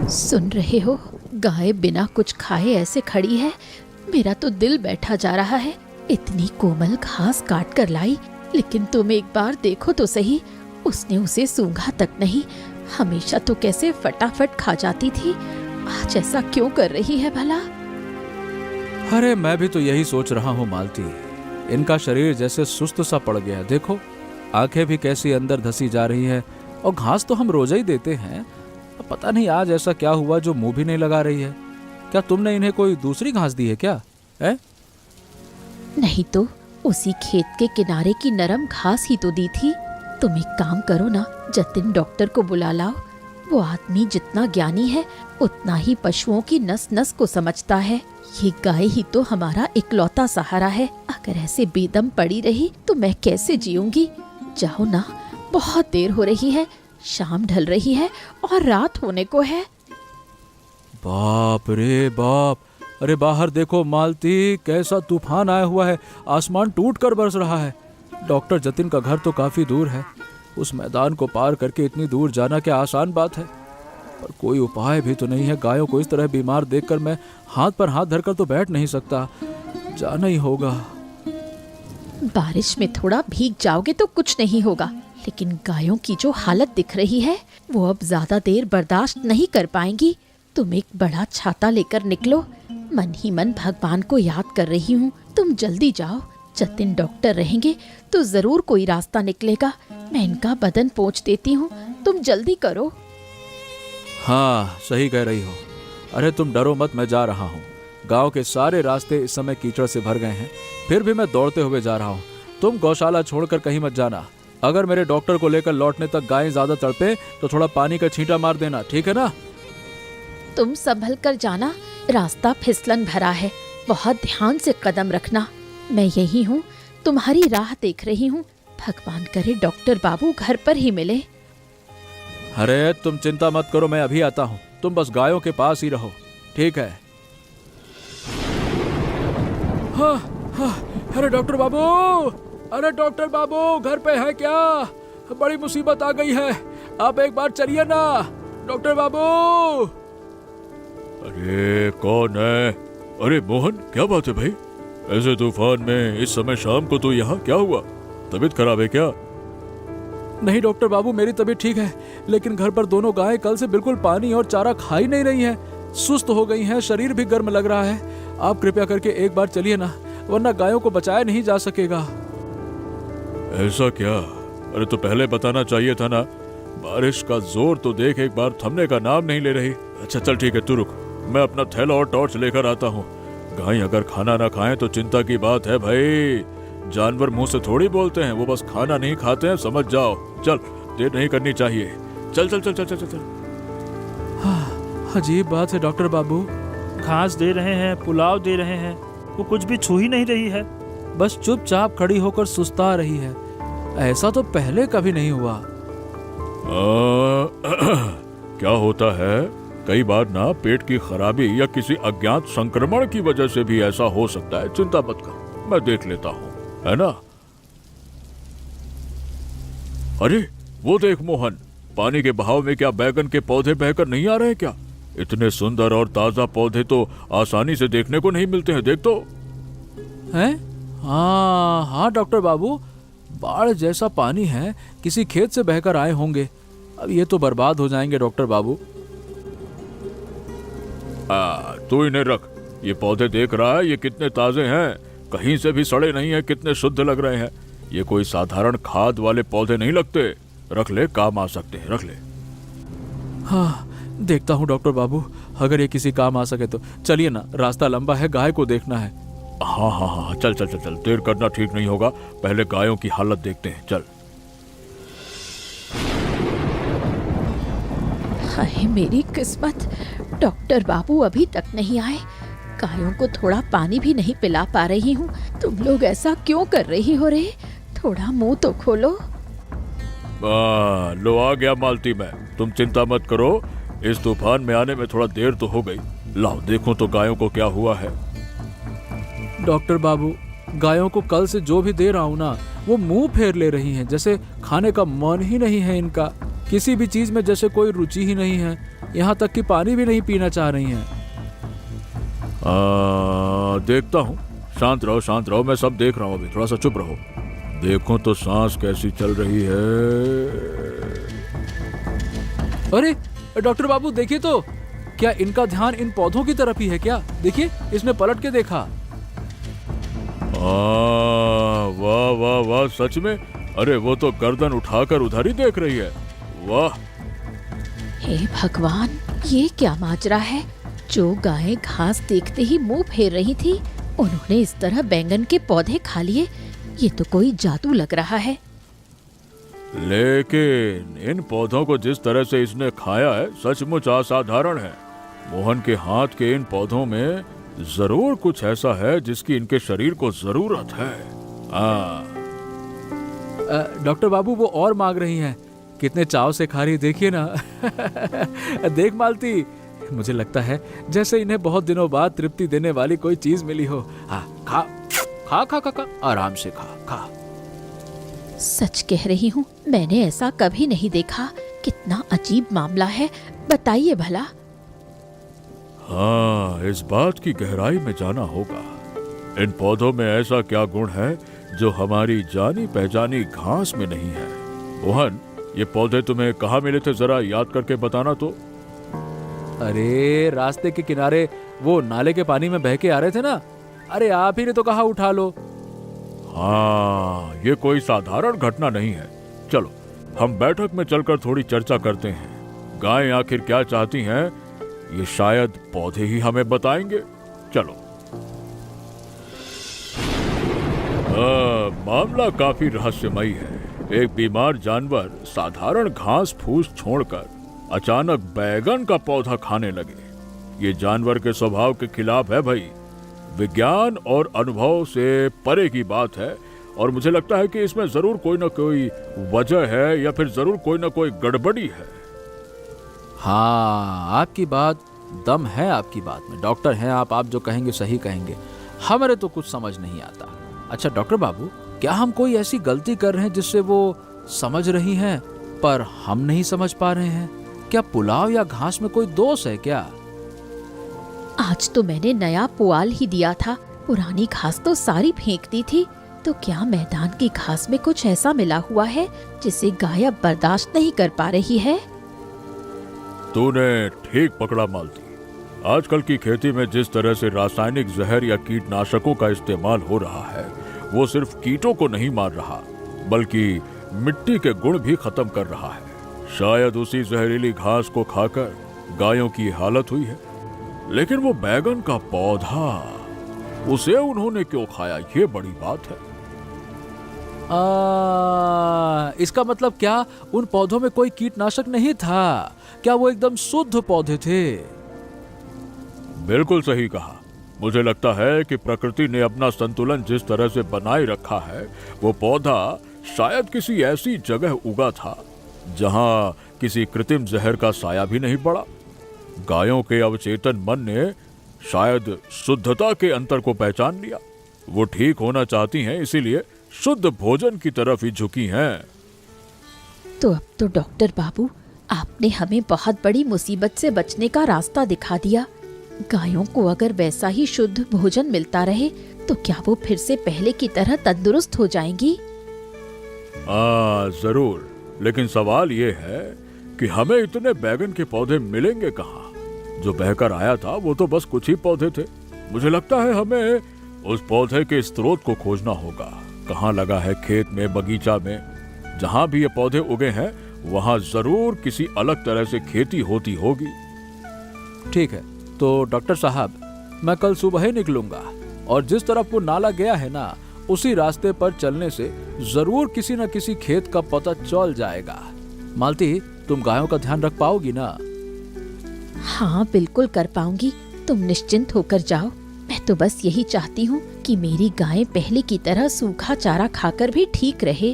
सुन रहे हो, गाय बिना कुछ खाए ऐसे खड़ी है। मेरा तो दिल बैठा जा रहा है। इतनी कोमल घास काट कर लाई, लेकिन तुम एक बार देखो तो सही, उसने उसे सूंघा तक नहीं। हमेशा तो कैसे फटाफट खा जाती थी, आज ऐसा क्यों कर रही है भला? अरे मैं भी तो यही सोच रहा हूँ मालती, इनका शरीर जैसे सुस्त सा पड़ गया। देखो आंखें भी कैसी अंदर धसी जा रही है, और घास तो हम रोज ही देते हैं। पता नहीं आज ऐसा क्या हुआ जो मुंह भी नहीं लगा रही है। क्या तुमने इन्हें कोई दूसरी घास दी है क्या? है? नहीं तो उसी खेत के किनारे की नरम घास ही तो दी थी। तुम एक काम करो ना, जतिन डॉक्टर को बुला लाओ। वो आदमी जितना ज्ञानी है उतना ही पशुओं की नस नस को समझता है। ये गाय ही तो हमारा इकलौता सहारा है। अगर ऐसे बेदम पड़ी रही तो मैं कैसे जीऊंगी? जाओ ना, बहुत देर हो रही है, शाम ढल रही है और रात होने को है। बाप रे बाप! अरे बाहर देखो मालती, कैसा तूफान आया हुआ है। आसमान टूट कर बरस रहा है। डॉक्टर जतिन का घर तो काफी दूर है। उस मैदान को पार करके इतनी दूर जाना क्या आसान बात है? पर कोई उपाय भी तो नहीं है। गायों को इस तरह बीमार देखकर मैं हाथ पर हाथ धरकर तो बैठ नहीं सकता। जाना ही होगा। बारिश में थोड़ा भीग जाओगे तो कुछ नहीं होगा, लेकिन गायों की जो हालत दिख रही है वो अब ज्यादा देर बर्दाश्त नहीं कर पाएंगी। तुम एक बड़ा छाता लेकर निकलो। मन ही मन भगवान को याद कर रही हूँ। तुम जल्दी जाओ, जतिन डॉक्टर रहेंगे तो जरूर कोई रास्ता निकलेगा। मैं इनका बदन पोंछ देती हूँ, तुम जल्दी करो। हाँ सही कह रही हो। अरे तुम डरो मत, मैं जा रहा हूँ। गांव के सारे रास्ते इस समय कीचड़ से भर गए हैं, फिर भी मैं दौड़ते हुए जा रहा हूँ। तुम गौशाला छोड़कर कहीं मत जाना। अगर मेरे डॉक्टर को लेकर लौटने तक गायें ज्यादा तड़पे तो थोड़ा पानी का छींटा मार देना, ठीक है ना? तुम संभल कर जाना, रास्ता फिसलन भरा है, बहुत ध्यान से कदम रखना। मैं यही हूँ, तुम्हारी राह देख रही हूँ। भगवान करे डॉक्टर बाबू घर पर ही मिले। अरे तुम चिंता मत करो, मैं अभी आता हूँ। तुम बस गायों के पास ही रहो, ठीक है? हाँ, हाँ, अरे डॉक्टर बाबू, अरे डॉक्टर बाबू घर पे है क्या? बड़ी मुसीबत आ गई है, आप एक बार चलिए ना डॉक्टर बाबू। अरे कौन है? अरे मोहन, क्या बात है भाई? ऐसे तूफान में इस समय शाम को तो यहाँ क्या हुआ? तबीयत खराब है क्या? नहीं डॉक्टर बाबू, मेरी तबीयत ठीक है, लेकिन घर पर दोनों गायें कल से बिल्कुल पानी और चारा खा ही नहीं रही हैं। सुस्त हो गई हैं, शरीर भी गर्म लग रहा है। आप कृपया करके एक बार चलिए ना, वरना गायों को बचाया नहीं जा सकेगा। ऐसा क्या? अरे तो पहले बताना चाहिए था ना। बारिश का जोर तो देख, एक बार थमने का नाम नहीं ले रही। अच्छा चल ठीक है, तू रुक, मैं अपना थैला और टॉर्च लेकर आता हूँ। गाय अगर खाना ना खाएं तो चिंता की बात है भाई। जानवर मुंह से थोड़ी बोलते हैं, वो बस खाना नहीं खाते हैं, समझ जाओ। चल, देर नहीं करनी चाहिए। चल चल चल चल चल चल, चल। हाँ, अजीब बात है डॉक्टर बाबू। घास दे रहे हैं, पुलाव दे रहे हैं, वो कुछ भी छू ही नहीं रही है। बस चुपचाप खड़ी होकर सुस्ता रही है। ऐसा तो पहले कभी नहीं हुआ। क्या होता है, कई बार ना पेट की खराबी या किसी अज्ञात संक्रमण की वजह से भी ऐसा हो सकता है। चिंता मत कर, मैं देख लेता हूँ, है ना? अरे वो देख मोहन, पानी के बहाव में क्या बैगन के पौधे बहकर नहीं आ रहे क्या? इतने सुंदर और ताजा पौधे तो आसानी से देखने को नहीं मिलते हैं, देख तो। हैं? हाँ हाँ डॉक्टर बाबू, बाढ़ जैसा पानी है, किसी खेत से बहकर आए होंगे। अब ये तो बर्बाद हो जाएंगे डॉक्टर बाबू। तू इन्हें रख, ये पौधे देख रहा है, ये कितने ताजे हैं, कहीं से भी सड़े नहीं हैं, कितने शुद्ध लग रहे हैं। ये कोई साधारण खाद वाले पौधे नहीं लगते। रख ले, काम आ सकते हैं, रख ले। हाँ देखता हूँ डॉक्टर बाबू, अगर ये किसी काम आ सके तो। चलिए ना, रास्ता लंबा है, गाय को देखना है। हाँ हाँ हाँ, चल चल चल चल, देर करना ठीक नहीं होगा। पहले गायों की हालत देखते हैं, चल। हाय मेरी किस्मत, डॉक्टर बाबू अभी तक नहीं आए। गायों को थोड़ा पानी भी नहीं पिला पा रही हूँ। तुम लोग ऐसा क्यों कर रही हो रे? थोड़ा मुंह तो खोलो। लो आ गया मालती मैं, तुम चिंता मत करो। इस तूफान में आने में थोड़ा देर तो हो गई। लाओ देखो तो गायों को क्या हुआ है। डॉक्टर बाबू, गायों को कल से जो भी दे रहा हूँ ना, वो मुंह फेर ले रही हैं, जैसे खाने का मन ही नहीं है इनका। किसी भी चीज में जैसे कोई रुचि ही नहीं है। यहाँ तक कि पानी भी नहीं पीना चाह रही हैं। देखता हूँ। शांत रहो, मैं सब देख रहा हूँ। अभी थोड़ा सा चुप रहो। देखो तो सांस कैसी चल रही है। अरे डॉक्टर बाबू देखिए तो, क्या इनका ध्यान इन पौधों की तरफ ही है क्या? देखिए, इसने पलट के देखा। वाह वाह वाह, सच में। अरे वो तो गर्दन उठाकर उधर ही देख रही है। वाह। हे भगवान, ये क्या माजरा है? जो गायें घास देखते ही मुंह फेर रही थी, उन्होंने इस तरह बैंगन के पौधे खा लिए। ये तो कोई जादू लग रहा है। लेकिन इन पौधों को जिस तरह से इसने खाया है, सचमुच असाधारण है। मोहन के हाथ के इन पौधों में जरूर कुछ ऐसा है जिसकी इनके शरीर को जरूरत है। डॉक्टर बाबू वो और मांग रही हैं। कितने चाव से खा रही, देखिए ना। देख मालती, मुझे लगता है जैसे इन्हें बहुत दिनों बाद तृप्ति देने वाली कोई चीज मिली हो। हाँ, खा खा खा खा खा, आराम से खा खा। सच कह रही हूँ, मैंने ऐसा कभी नहीं देखा। कितना अजीब मामला है, बताइए भला। हाँ, इस बात की गहराई में जाना होगा। इन पौधों में ऐसा क्या गुण है जो हमारी जानी पहचानी घास में नहीं है? मोहन, ये पौधे तुम्हें कहाँ मिले थे, जरा याद करके बताना तो। अरे रास्ते के किनारे वो नाले के पानी में बह के आ रहे थे ना। अरे आप ही ने तो कहा उठा लो। हाँ, ये कोई साधारण घटना नहीं है। चलो हम बैठक में चलकर थोड़ी चर्चा करते हैं। गायें आखिर क्या चाहती हैं, ये शायद पौधे ही हमें बताएंगे। चलो। मामला काफी रहस्यमयी है। एक बीमार जानवर साधारण घास फूस छोड़कर अचानक बैगन का पौधा खाने लगे। ये जानवर के स्वभाव के खिलाफ है भाई। विज्ञान और अनुभव से परे की बात है, और मुझे लगता है कि इसमें जरूर कोई ना कोई वजह है, या फिर जरूर कोई ना कोई गड़बड़ी है। हाँ, आपकी बात दम है, आपकी बात में। डॉक्टर हैं आप जो कहेंगे सही कहेंगे। हमारे तो कुछ समझ नहीं आता। अच्छा डॉक्टर बाबू, क्या हम कोई ऐसी गलती कर रहे हैं जिससे वो समझ रही हैं पर हम नहीं समझ पा रहे हैं? क्या पुलाव या घास में कोई दोष है क्या? आज तो मैंने नया पुआल ही दिया था, पुरानी घास तो सारी फेंक दी थी। तो क्या मैदान की घास में कुछ ऐसा मिला हुआ है जिसे गाय अब बर्दाश्त नहीं कर पा रही है? तूने ठीक पकड़ा मालती। आजकल की खेती में जिस तरह से रासायनिक जहर या कीटनाशकों का इस्तेमाल हो रहा है, वो सिर्फ कीटों को नहीं मार रहा, बल्कि मिट्टी के गुण भी खत्म कर रहा है। शायद उसी जहरीली घास को खाकर गायों की हालत हुई है। लेकिन वो बैगन का पौधा, उसे उन्होंने क्यों खाया, ये बड़ी बात है। इसका मतलब क्या उन पौधों में कोई कीटनाशक नहीं था? क्या वो एकदम शुद्ध पौधे थे? बिल्कुल सही कहा। मुझे लगता है कि प्रकृति ने अपना संतुलन जिस तरह से बनाए रखा है, वो पौधा शायद किसी ऐसी जगह उगा था जहां किसी कृत्रिम जहर का साया भी नहीं पड़ा। गायों के अवचेतन मन ने शायद शुद्धता के अंतर को पहचान लिया। वो ठीक होना चाहती हैं, इसीलिए शुद्ध भोजन की तरफ ही झुकी हैं। तो अब तो डॉक्टर बाबू, आपने हमें बहुत बड़ी मुसीबत से बचने का रास्ता दिखा दिया। गायों को अगर वैसा ही शुद्ध भोजन मिलता रहे तो क्या वो फिर से पहले की तरह तंदुरुस्त हो जाएंगी? जरूर, लेकिन सवाल ये है कि हमें इतने बैगन के पौधे मिलेंगे कहाँ? जो बहकर आया था वो तो बस कुछ ही पौधे थे। मुझे लगता है हमें उस पौधे के स्रोत को खोजना होगा। कहाँ लगा है, खेत में, बगीचा में? जहाँ भी ये पौधे उगे हैं वहाँ जरूर किसी अलग तरह से खेती होती होगी। ठीक है, तो डॉक्टर साहब, मैं कल सुबह ही निकलूंगा और जिस तरफ वो नाला गया है ना, उसी रास्ते पर चलने से जरूर किसी न किसी खेत का पता चल जाएगा। मालती, तुम गायों का ध्यान रख पाओगी ना? हाँ, बिल्कुल कर पाऊंगी। तुम निश्चिंत होकर जाओ। मैं तो बस यही चाहती हूँ कि मेरी गायें पहले की तरह सूखा चारा खाकर भी ठीक रहे।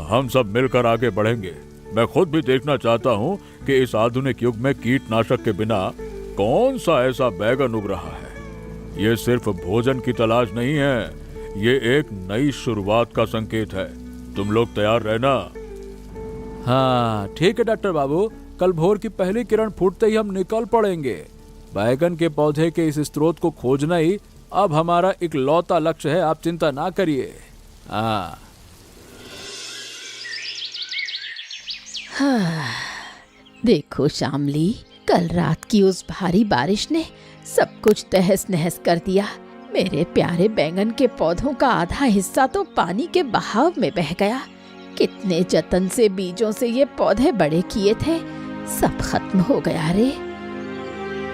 हम सब मिलकर आगे बढ़ेंगे। मैं खुद भी देखना चाहता हूँ कि इस आधुनिक युग में कीटनाशक के बिना कौन सा ऐसा बैगन उग रहा है। ये सिर्फ भोजन की तलाश नहीं है, ये एक नई शुरुआत का संकेत है। तुम लोग तैयार रहना। हाँ ठीक है डॉक्टर बाबू, कल भोर की पहली किरण फूटते ही हम निकल पड़ेंगे। बैगन के पौधे के इस स्रोत को खोजना ही अब हमारा इकलौता लक्ष्य है, आप चिंता ना करिए। हाँ। देखो शामली, कल रात की उस भारी बारिश ने सब कुछ तहस नहस कर दिया। मेरे प्यारे बैंगन के पौधों का आधा हिस्सा तो पानी के बहाव में बह गया। कितने जतन से बीजों से ये पौधे बड़े किए थे, सब खत्म हो गया रे।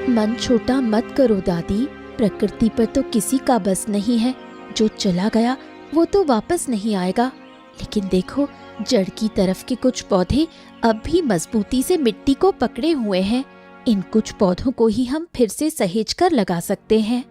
मन छोटा मत करो दादी, प्रकृति पर तो किसी का बस नहीं है। जो चला गया वो तो वापस नहीं आएगा। लेकिन देखो, जड़ की तरफ के कुछ पौधे अब भी मजबूती से मिट्टी को पकड़े हुए हैं। इन कुछ पौधों को ही हम फिर से सहेज कर लगा सकते हैं।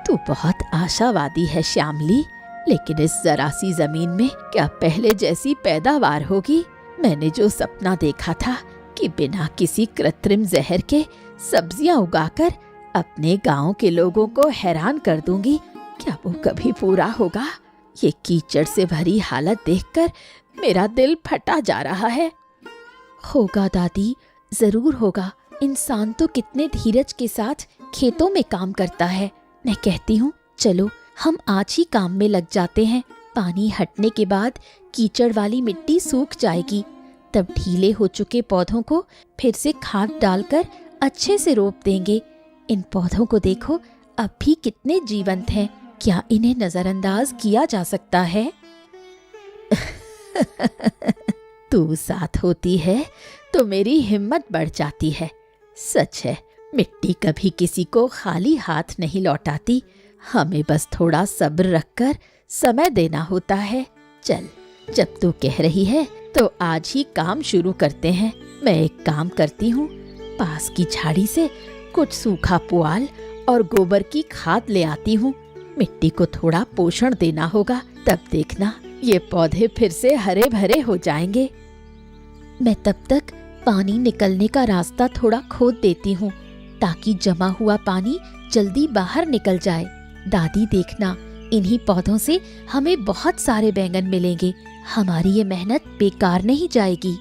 तू बहुत आशावादी है श्यामली, लेकिन इस जरा सी जमीन में क्या पहले जैसी पैदावार होगी? मैंने जो सपना देखा था कि बिना किसी कृत्रिम जहर के सब्जियां उगाकर अपने गांव के लोगों को हैरान कर दूंगी, क्या वो कभी पूरा होगा? ये कीचड़ से भरी हालत देखकर मेरा दिल फटा जा रहा है। होगा दादी, जरूर होगा। इंसान तो कितने धीरज के साथ खेतों में काम करता है। मैं कहती हूँ चलो हम आज ही काम में लग जाते हैं। पानी हटने के बाद कीचड़ वाली मिट्टी सूख जाएगी, तब ढीले हो चुके पौधों को फिर से खाद डालकर अच्छे से रोप देंगे। इन पौधों को देखो, अब भी कितने जीवंत हैं। क्या इन्हें नजरअंदाज किया जा सकता है? तू साथ होती है तो मेरी हिम्मत बढ़ जाती है। सच है, मिट्टी कभी किसी को खाली हाथ नहीं लौटाती। हमें बस थोड़ा सब्र रखकर समय देना होता है। चल, जब तू कह रही है तो आज ही काम शुरू करते हैं। मैं एक काम करती हूँ, पास की झाड़ी से कुछ सूखा पुआल और गोबर की खाद ले आती हूँ। मिट्टी को थोड़ा पोषण देना होगा, तब देखना ये पौधे फिर से हरे भरे हो जाएंगे। मैं तब तक पानी निकलने का रास्ता थोड़ा खोद देती हूँ, ताकि जमा हुआ पानी जल्दी बाहर निकल जाए। दादी देखना, इन्हीं पौधों से हमें बहुत सारे बैंगन मिलेंगे। हमारी ये मेहनत बेकार नहीं जाएगी।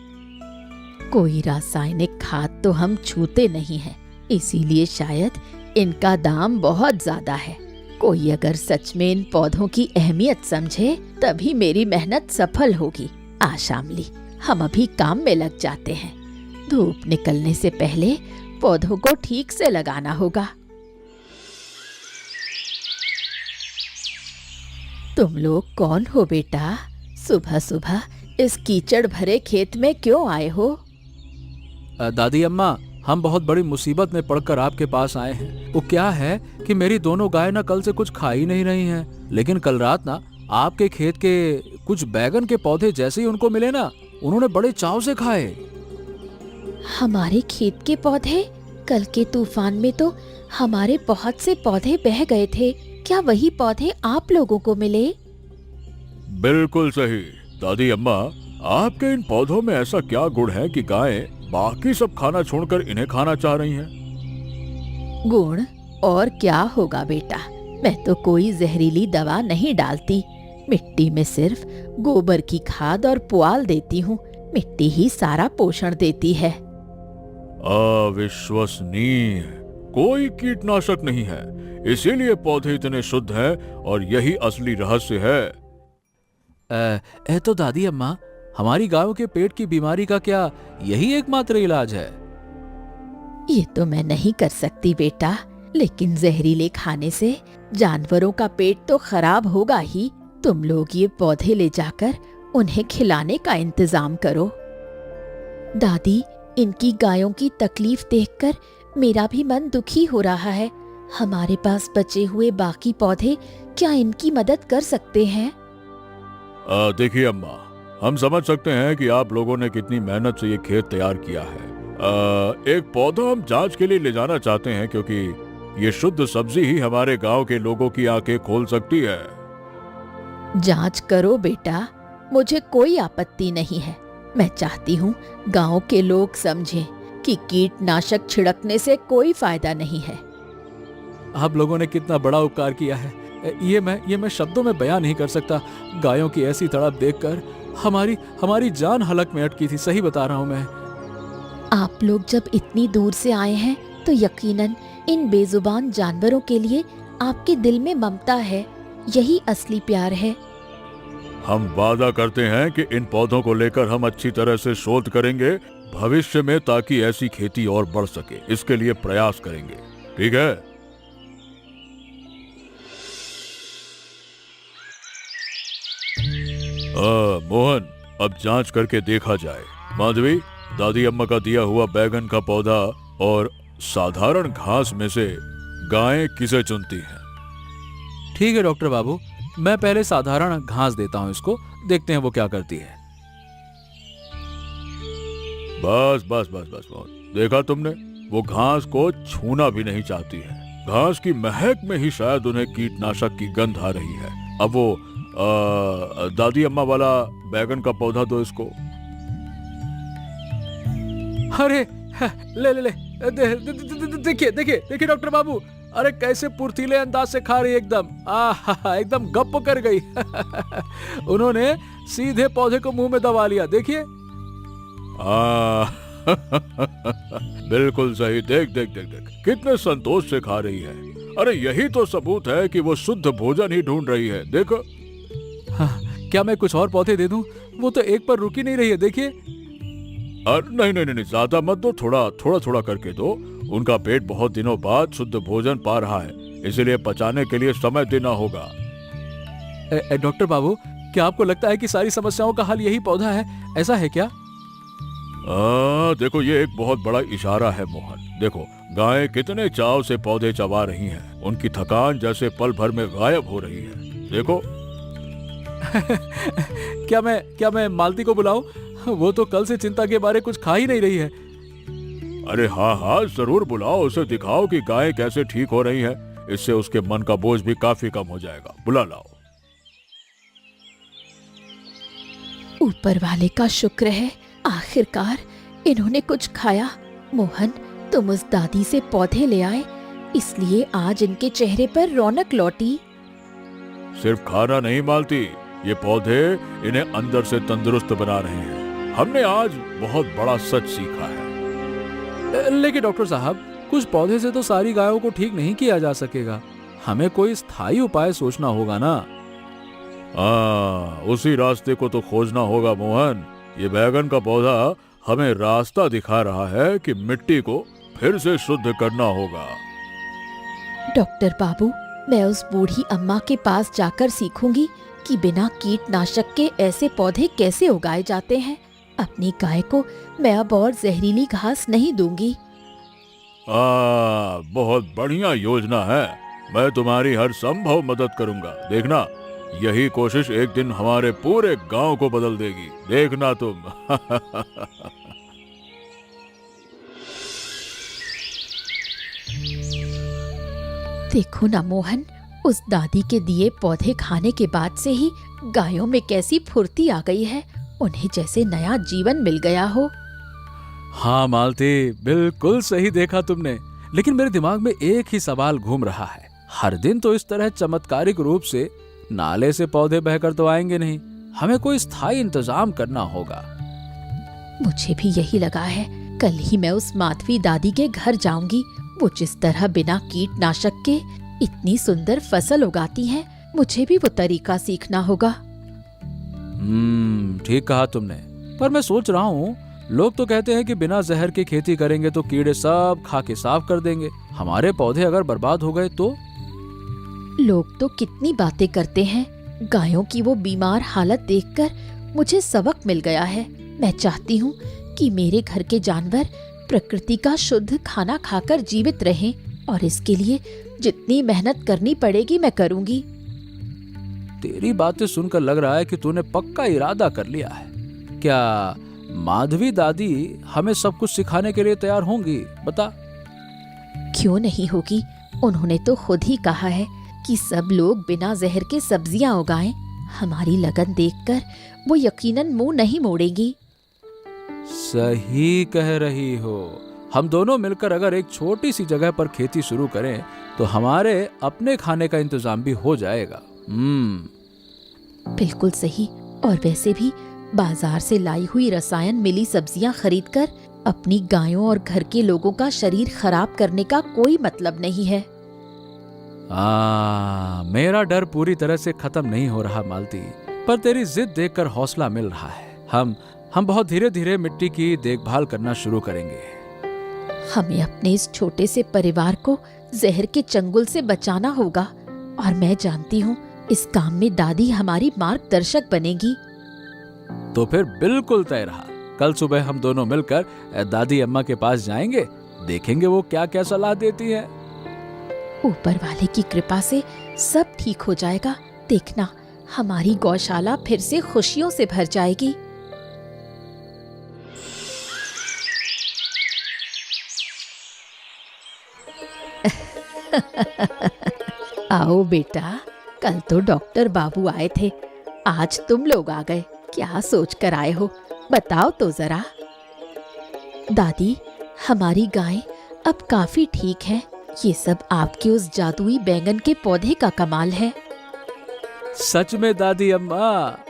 कोई रासायनिक खाद तो हम छूते नहीं हैं, इसीलिए शायद इनका दाम बहुत ज्यादा है। कोई अगर सच में इन पौधों की अहमियत समझे, तभी मेरी मेहनत सफल होगी। आ शामली, हम अभी काम में लग जाते हैं। धूप निकलने से पहले पौधों को ठीक से लगाना होगा। तुम लोग कौन हो बेटा? सुबह सुबह इस कीचड़ भरे खेत में क्यों आए हो? दादी अम्मा, हम बहुत बड़ी मुसीबत में पड़कर आपके पास आए हैं। वो क्या है कि मेरी दोनों गाय ना कल से कुछ खा ही नहीं रही हैं, लेकिन कल रात ना आपके खेत के कुछ बैगन के पौधे जैसे ही उनको मिले ना, उन्होंने बड़े चाव से खाए। हमारे खेत के पौधे? कल के तूफान में तो हमारे बहुत से पौधे बह गए थे। क्या वही पौधे आप लोगों को मिले? बिल्कुल सही दादी अम्मा, आपके इन पौधों में ऐसा क्या गुण है कि गायें बाकी सब खाना छोड़कर इन्हें खाना चाह रही हैं? गुण और क्या होगा बेटा, मैं तो कोई जहरीली दवा नहीं डालती। मिट्टी में सिर्फ गोबर की खाद और पुआल देती हूँ। मिट्टी ही सारा पोषण देती है। अविश्वसनीय, कोई कीटनाशक नहीं है, इसीलिए पौधे इतने शुद्ध हैं और यही असली रहस्य है। तो दादी अम्मा, हमारी गायों के पेट की बीमारी का क्या यही एकमात्र इलाज है? ये तो मैं नहीं कर सकती बेटा, लेकिन जहरीले खाने से जानवरों का पेट तो खराब होगा ही। तुम लोग ये पौधे ले जाकर उन्हें खिलाने का इंतजाम करो। दादी, इनकी गायों की तकलीफ देखकर मेरा भी मन दुखी हो रहा है। हमारे पास बचे हुए बाकी पौधे क्या इनकी मदद कर सकते हैं? देखिए अम्मा, हम समझ सकते हैं कि आप लोगों ने कितनी मेहनत से ये खेत तैयार किया है। एक पौधा हम जांच के लिए ले जाना चाहते हैं, क्योंकि ये शुद्ध सब्जी ही हमारे गांव के लोगों की आंखें खोल सकती है। जांच करो बेटा, मुझे कोई आपत्ति नहीं है। मैं चाहती हूँ गांव के लोग समझें कि कीटनाशक छिड़कने से कोई फायदा नहीं है। आप लोगों ने कितना बड़ा उपकार किया है, ये मैं शब्दों में बयान नहीं कर सकता। गायों की ऐसी तड़प देखकर हमारी जान हलक में अटकी थी। सही बता रहा हूँ मैं। आप लोग जब इतनी दूर से आए हैं तो यकीनन इन बेजुबान जानवरों के लिए आपके दिल में ममता है। यही असली प्यार है। हम वादा करते हैं कि इन पौधों को लेकर हम अच्छी तरह से शोध करेंगे भविष्य में, ताकि ऐसी खेती और बढ़ सके। इसके लिए प्रयास करेंगे, ठीक है? मोहन, अब जांच करके देखा जाए। माधवी, दादी अम्मा का दिया हुआ बैगन का पौधा और साधारण घास में से गायें किसे चुनती हैं? ठीक है डॉक्टर बाबू, मैं पहले साधारण घास देता हूँ इसको, देखते हैं वो क्या करती है। बस बस बस बस मोहन, देखा तुमने, वो घास को छूना भी नहीं चाहती है। घास की महक में ही शायद उन्हें कीटनाशक की गंध आ रही है। अब वो दादी अम्मा वाला बैगन का पौधा दो इसको। अरे ले ले ले, देखिए देखिए देखिए डॉक्टर बाबू, अरे कैसे फुर्तीले अंदाज से खा रही है एकदम। एकदम गप कर गई। उन्होंने सीधे पौधे को मुंह में दबा लिया, देखिए। बिल्कुल सही, देख देख देख देख कितने संतोष से खा रही है। अरे यही तो सबूत है कि वो शुद्ध भोजन ही ढूंढ रही है, देखो। क्या मैं कुछ और पौधे दे दूं? वो तो एक पर रुकी नहीं रही है, देखिए। नहीं नहीं नहीं, ज्यादा मत दो, थोड़ा थोड़ा थोड़ा करके दो। उनका पेट बहुत दिनों बाद शुद्ध भोजन पा रहा है, इसलिए पचाने के लिए समय देना होगा। डॉक्टर बाबू, क्या आपको लगता है कि सारी समस्याओं का हल यही पौधा है? ऐसा है क्या? देखो, ये एक बहुत बड़ा इशारा है मोहन। देखो, गायें कितने चाव से पौधे चबा रही हैं। उनकी थकान जैसे पल भर में गायब हो रही है, देखो। क्या मैं मालती को बुलाऊं? वो तो कल से चिंता के बारे कुछ खा ही नहीं रही है। अरे हाँ हाँ, जरूर बुलाओ, उसे दिखाओ कि गायें कैसे ठीक हो रही हैं। इससे उसके मन का बोझ भी काफी कम हो जाएगा। बुला लाओ। ऊपर वाले का शुक्र है, आखिरकार इन्होंने कुछ खाया। मोहन, तुम उस दादी से पौधे ले आए, इसलिए आज इनके चेहरे पर रौनक लौटी। सिर्फ खाना नहीं मालती, ये पौधे इन्हें अंदर से तंदुरुस्त बना रहे हैं। हमने आज बहुत बड़ा सच सीखा है। लेकिन डॉक्टर साहब, कुछ पौधे से तो सारी गायों को ठीक नहीं किया जा सकेगा। हमें कोई स्थायी उपाय सोचना होगा ना। उसी रास्ते को तो खोजना होगा मोहन। ये बैगन का पौधा हमें रास्ता दिखा रहा है कि मिट्टी को फिर से शुद्ध करना होगा। डॉक्टर बाबू, मैं उस बूढ़ी अम्मा के पास जाकर सीखूंगी कि बिना कीटनाशक के ऐसे पौधे कैसे उगाए जाते हैं। अपनी गाय को मैं अब और जहरीली घास नहीं दूंगी। बहुत बढ़िया योजना है। मैं तुम्हारी हर संभव मदद करूंगा। देखना, यही कोशिश एक दिन हमारे पूरे गांव को बदल देगी, देखना तुम। देखो ना मोहन, उस दादी के दिए पौधे खाने के बाद से ही गायों में कैसी फुर्ती आ गई है। उन्हें जैसे नया जीवन मिल गया हो। हाँ मालती, बिल्कुल सही देखा तुमने। लेकिन मेरे दिमाग में एक ही सवाल घूम रहा है। हर दिन तो इस तरह चमत्कारिक रूप से नाले से पौधे बहकर तो आएंगे नहीं। हमें कोई स्थायी इंतजाम करना होगा। मुझे भी यही लगा है। कल ही मैं उस माधवी दादी के घर जाऊंगी। वो जिस तरह बिना कीटनाशक के इतनी सुंदर फसल उगाती हैं, मुझे भी वो तरीका सीखना होगा। ठीक कहा तुमने। पर मैं सोच रहा हूँ, लोग तो कहते हैं कि बिना जहर की खेती करेंगे तो कीड़े सब खा के साफ कर देंगे। हमारे पौधे अगर बर्बाद हो गए तो? लोग तो कितनी बातें करते हैं। गायों की वो बीमार हालत देखकर मुझे सबक मिल गया है। मैं चाहती हूँ कि मेरे घर के जानवर प्रकृति का शुद्ध खाना खाकर जीवित रहें, और इसके लिए जितनी मेहनत करनी पड़ेगी मैं करूंगी। तेरी बातें सुनकर लग रहा है कि तूने पक्का इरादा कर लिया है। क्या माधवी दादी हमें सब कुछ सिखाने के लिए तैयार होंगी? बता। क्यों नहीं होगी? उन्होंने तो खुद ही कहा है कि सब लोग बिना जहर के सब्जियां उगाएं। हमारी लगन देखकर वो यकीनन मुंह नहीं मोड़ेगी। सही कह रही हो। हम दोनों मिलकर अगर एक छोटी सी जगह पर खेती शुरू करें तो हमारे अपने खाने का इंतजाम भी हो जाएगा। बिल्कुल सही। और वैसे भी बाजार से लाई हुई रसायन मिली सब्जियां खरीदकर अपनी गायों और घर के लोगों का शरीर खराब करने का कोई मतलब नहीं है। मेरा डर पूरी तरह से खत्म नहीं हो रहा मालती, पर तेरी जिद देखकर हौसला मिल रहा है। हम बहुत धीरे धीरे मिट्टी की देखभाल करना शुरू करेंगे। हमें अपने इस छोटे से परिवार को जहर के चंगुल से बचाना होगा, और मैं जानती हूँ इस काम में दादी हमारी मार्गदर्शक बनेगी। तो फिर बिल्कुल तय रहा। कल सुबह हम दोनों मिलकर दादी अम्मा के पास जाएंगे, देखेंगे वो क्या क्या सलाह देती है। ऊपर वाले की कृपा से सब ठीक हो जाएगा। देखना, हमारी गौशाला फिर से खुशियों से भर जाएगी। आओ बेटा, कल तो डॉक्टर बाबू आए थे, आज तुम लोग आ गए। क्या सोच कर आए हो, बताओ तो जरा। दादी, हमारी गाय अब काफी ठीक है। ये सब आपके उस जादुई बैंगन के पौधे का कमाल है। सच में दादी अम्मा,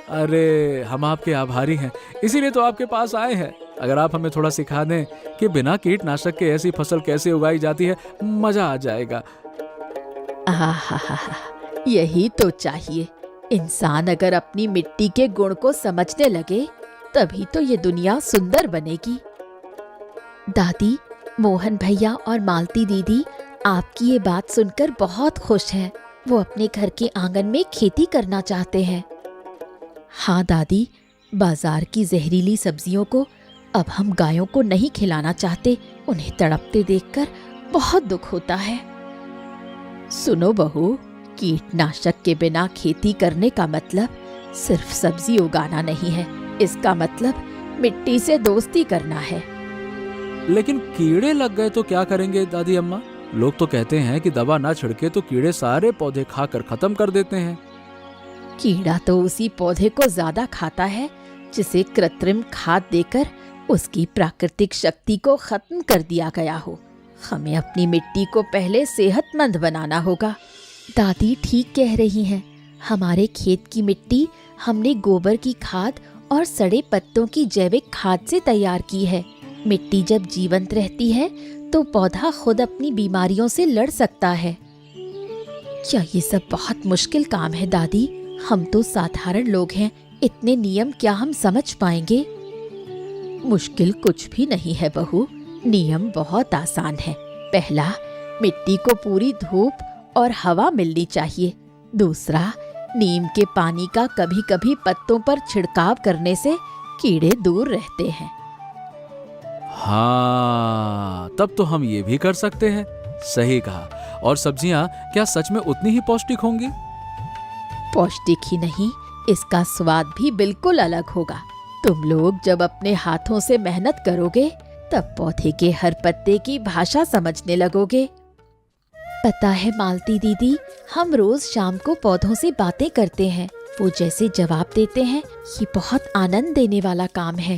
अरे हम आपके आभारी हैं, इसीलिए तो आपके पास आए हैं। अगर आप हमें थोड़ा सिखा दें कि बिना कीटनाशक के ऐसी फसल कैसे उगाई जाती है, मजा आ जाएगा। आहा, यही तो चाहिए। इंसान अगर अपनी मिट्टी के गुण को समझने लगे, तभी तो ये दुनिया सुंदर बनेगी। दादी, मोहन भैया और मालती दीदी आपकी ये बात सुनकर बहुत खुश हैं। वो अपने घर के आंगन में खेती करना चाहते हैं। हाँ दादी, बाजार की जहरीली सब्जियों को अब हम गायों को नहीं खिलाना चाहते। उन्हें तड़पते देखकर बहुत दुख होता है। सुनो बहू, कीटनाशक के बिना खेती करने का मतलब सिर्फ सब्जी उगाना नहीं है। इसका मतलब मिट्टी से दोस्ती करना है। लेकिन कीड़े लग गए तो क्या करेंगे दादी अम्मा? लोग तो कहते हैं कि दवा ना छिड़के तो कीड़े सारे पौधे खाकर खत्म कर देते हैं। कीड़ा तो उसी पौधे को ज्यादा खाता है जिसे कृत्रिम खाद देकर उसकी प्राकृतिक शक्ति को खत्म कर दिया गया हो। हमें अपनी मिट्टी को पहले सेहतमंद बनाना होगा। दादी ठीक कह रही हैं। हमारे खेत की मिट्टी हमने गोबर की खाद और सड़े पत्तों की जैविक खाद से तैयार की है। मिट्टी जब जीवंत रहती है तो पौधा खुद अपनी बीमारियों से लड़ सकता है। क्या ये सब बहुत मुश्किल काम है दादी? हम तो साधारण लोग हैं, इतने नियम क्या हम समझ पाएंगे? मुश्किल कुछ भी नहीं है बहू, नियम बहुत आसान है। पहला, मिट्टी को पूरी धूप और हवा मिलनी चाहिए। दूसरा, नीम के पानी का कभी कभी पत्तों पर छिड़काव करने से कीड़े दूर रहते हैं। हाँ, तब तो हम ये भी कर सकते हैं। सही कहा। और सब्जियां क्या सच में उतनी ही पौष्टिक होंगी? पौष्टिक ही नहीं, इसका स्वाद भी बिल्कुल अलग होगा। तुम लोग जब अपने हाथों से मेहनत करोगे तब पौधे के हर पत्ते की भाषा समझने लगोगे। पता है मालती दीदी, हम रोज शाम को पौधों से बातें करते हैं। वो जैसे जवाब देते हैं, ये बहुत आनंद देने वाला काम है।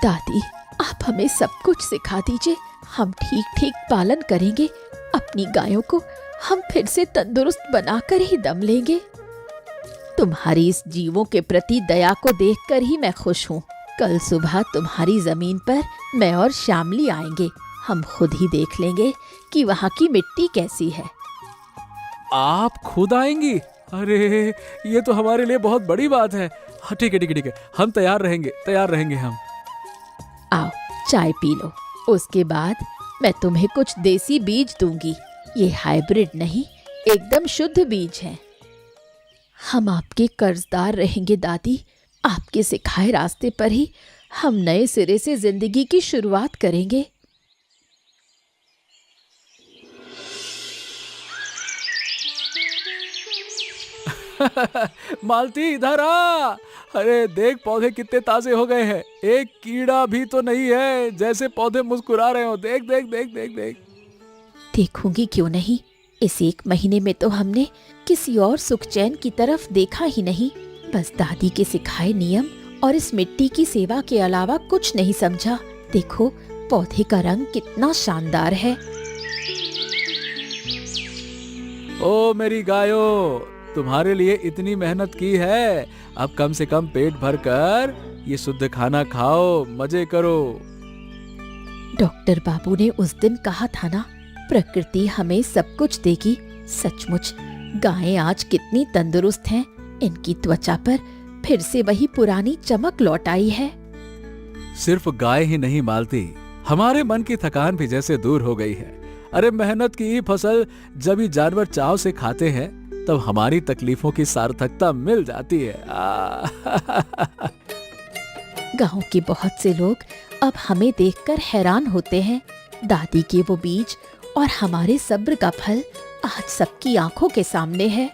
दादी, आप हमें सब कुछ सिखा दीजिए, हम ठीक ठीक पालन करेंगे। अपनी गायों को हम फिर से तंदुरुस्त बनाकर ही दम लेंगे। तुम्हारी इस जीवों के प्रति दया को देखकर ही मैं खुश हूँ। कल सुबह तुम्हारी जमीन पर मैं और श्यामली आएंगे। हम खुद ही देख लेंगे कि वहाँ की मिट्टी कैसी है। आप खुद आएंगी? अरे, ये तो हमारे लिए बहुत बड़ी बात है। हाँ, ठीक है, हम तैयार रहेंगे हम। आओ, चाय पी लो। उसके बाद मैं तुम्हें कुछ देसी बीज दूंगी। ये हाइब्रिड नहीं, एकदम शुद्ध बीज हैं। हम आपके कर्जदार रहेंगे दादी। आपके सिखाए रास्ते पर ही हम नए सिरे से जिंदगी की शुरुआत करेंगे। मालती, इधर आ। अरे देख, पौधे कितने ताजे हो गए हैं। एक कीड़ा भी तो नहीं है, जैसे पौधे मुस्कुरा रहे हो। देख देख देख देख देख। देखूंगी क्यों नहीं। इस 1 महीने में तो हमने किसी और सुख चैन की तरफ देखा ही नहीं। बस दादी के सिखाए नियम और इस मिट्टी की सेवा के अलावा कुछ नहीं समझा। देखो, पौधे का रंग कितना शानदार है। ओ मेरी गायो, तुम्हारे लिए इतनी मेहनत की है, अब कम से कम पेट भर कर ये शुद्ध खाना खाओ, मजे करो। डॉक्टर बाबू ने उस दिन कहा था ना, प्रकृति हमें सब कुछ देगी। सचमुच गायें आज कितनी तंदुरुस्त हैं। इनकी त्वचा पर फिर से वही पुरानी चमक लौट आई है। सिर्फ गाय ही नहीं मालती, हमारे मन की थकान भी जैसे दूर हो गई है। अरे मेहनत की फसल जब ये जानवर चाव से खाते हैं तब हमारी तकलीफों की सार्थकता मिल जाती है। गांव के बहुत से लोग अब हमें देखकर हैरान होते हैं। दादी के वो बीज और हमारे सब्र का फल आज सबकी आंखों के सामने है।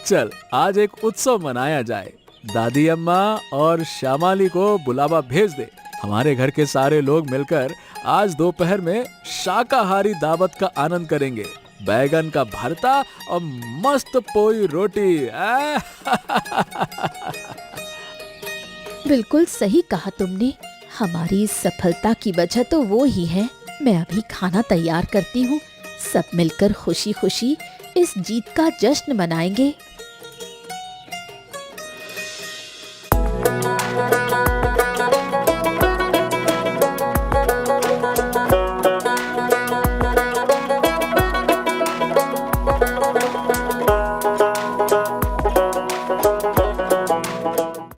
चल आज एक उत्सव मनाया जाए। दादी अम्मा और श्यामाली को बुलावा भेज दे। हमारे घर के सारे लोग मिलकर आज दोपहर में शाकाहारी दावत का आनंद करेंगे। बैगन का भरता और मस्त पोई रोटी। बिल्कुल सही कहा तुमने। हमारी इस सफलता की वजह तो वो ही है। मैं अभी खाना तैयार करती हूँ। सब मिलकर खुशी खुशी इस जीत का जश्न मनाएंगे।